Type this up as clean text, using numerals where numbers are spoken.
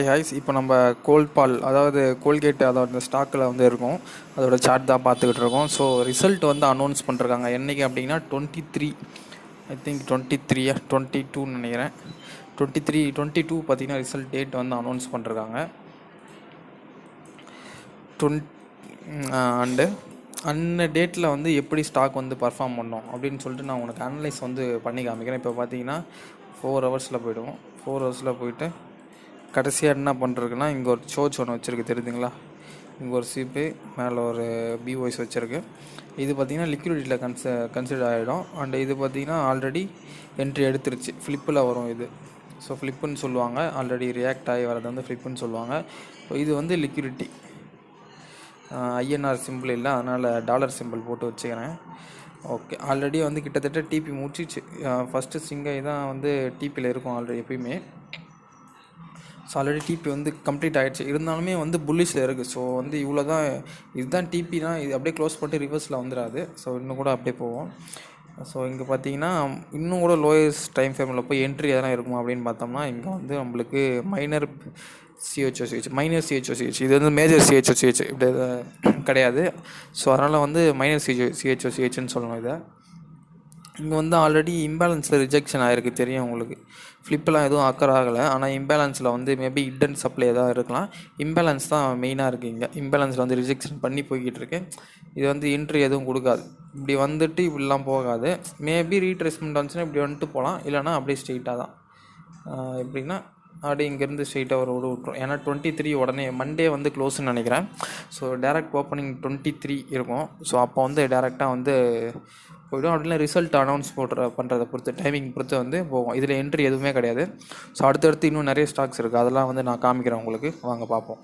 ஹாய்ஸ் இப்போ நம்ம கோல்பால் அதாவது கோல்கேட் அதோட ஸ்டாக்கில் வந்து இருக்கும். அதோட சார்ட் தான் பார்த்துக்கிட்டு இருக்கோம். ஸோ ரிசல்ட் வந்து அனௌன்ஸ் பண்ணிருக்காங்க. என்றைக்கு அப்படின்னா 23 ஐ திங்க் 23 22ன்னு நினைக்கிறேன். 22 பார்த்தீங்கன்னா ரிசல்ட் டேட் வந்து அனௌன்ஸ் பண்ணிருக்காங்க. அந்த டேட்டில் வந்து எப்படி ஸ்டாக் வந்து பர்ஃபார்ம் பண்ணோம் அப்படின்னு சொல்லிட்டு நான் உனக்கு அனலைஸ் வந்து பண்ணி காமிக்கிறேன். இப்போ பார்த்தீங்கன்னா 4 ஹவர்ஸில் போய்டுவோம். 4 ஹவர்ஸில் போயிட்டு கடைசியாக என்ன பண்ணுறதுக்குன்னா இங்கே ஒரு சோச் ஒன்று வச்சுருக்கு தெரியுதுங்களா. இங்கே ஒரு சிபி மேலே ஒரு பிஓஎஸ் வச்சுருக்கு. இது பார்த்திங்கன்னா லிக்விடிட்டியில் கன்சிடர் ஆகிடும். அண்ட் இது பார்த்திங்கன்னா ஆல்ரெடி என்ட்ரி எடுத்துருச்சு. ஃப்ளிப்பில் வரும் இது. ஸோ ஃப்ளிப்புன்னு சொல்லுவாங்க. ஆல்ரெடி ரியாக்ட் ஆகி வரது வந்து ஃப்ளிப்புன்னு சொல்லுவாங்க. ஸோ இது வந்து லிக்விடிட்டி. ஐஎன்ஆர் சிம்பிள் இல்லை, அதனால் டாலர் சிம்பிள் போட்டு வச்சுக்கிறேன். ஓகே, ஆல்ரெடி வந்து கிட்டத்தட்ட டிபி முடிச்சிச்சு. ஃபஸ்ட்டு சிங்கை தான் வந்து டிபியில் இருக்கும் ஆல்ரெடி எப்பயுமே. ஸோ ஆல்ரெடி டிபி வந்து கம்ப்ளீட் ஆகிடுச்சு. இருந்தாலுமே வந்து புல்லிஷில் இருக்குது. ஸோ வந்து இவ்வளோ தான், இதுதான் டிபினா. இது அப்படியே க்ளோஸ் பண்ணிட்டு ரிவர்ஸில் வந்துடாது. ஸோ இன்னும் கூட அப்படியே போவோம். ஸோ இங்கே பார்த்தீங்கன்னா இன்னும் கூட லோயஸ்ட் டைம் ஃப்ரேமில் போய் என்ட்ரி எதனா இருக்குமா அப்படின்னு பார்த்தோம்னா இங்கே வந்து நம்மளுக்கு மைனர் சிஹெச்ஓசிஹெச், மைனர் சிஹெச்ஓசிஹெச், இது வந்து மேஜர் சிஹெச்ஓசிஹெச் இப்படி கிடையாது. ஸோ அதனால் வந்து மைனர் சிஹெச்ஓசிஹெச்னு சொல்லணும். இதை இங்கே வந்து ஆல்ரெடி இம்பேலன்ஸில் ரிஜெக்ஷன் ஆகிருக்கு, தெரியும் உங்களுக்கு. ஃப்ளிப்பெலாம் எதுவும் அக்கர் ஆகலை. ஆனால் இம்பேலன்ஸில் வந்து மேபி ஹிடன் சப்ளை தான் இருக்கலாம். இம்பேலன்ஸ் தான் மெயினாக இருக்குது. இங்கே இம்பேலன்ஸில் வந்து ரிஜெக்ஷன் பண்ணி போய்கிட்டு இருக்கு. இது வந்து என்ட்ரி எதுவும் கொடுக்காது. இப்படி வந்துட்டு இப்படிலாம் போகாது. மேபி ரீட்ரேஸ்மெண்ட் வந்துச்சுன்னா இப்படி வந்துட்டு போகலாம். இல்லைனா அப்படியே ஸ்ட்ரெயிட்டாக தான். எப்படின்னா அப்படியே இங்கேருந்து ஸ்ட்ரெயிட்டாக ஒரு விட்டுரும். ஏன்னா 23 உடனே மண்டே வந்து க்ளோஸ்ன்னு நினைக்கிறேன். ஸோ டேரெக்ட் ஓப்பனிங் 23 இருக்கும். ஸோ அப்போ வந்து டேரெக்டாக வந்து போய்டும். அப்படின்னா ரிசல்ட் அனௌன்ஸ் பண்ணுறதை பொறுத்து, டைமிங் பொறுத்து வந்து போகும். இதில் என்ட்ரி எதுவுமே கிடையாது. ஸோ அடுத்தடுத்து இன்னும் நிறைய ஸ்டாக்ஸ் இருக்குது. அதெல்லாம் வந்து நான் காமிக்கிறேன் உங்களுக்கு. வாங்க பார்ப்போம்.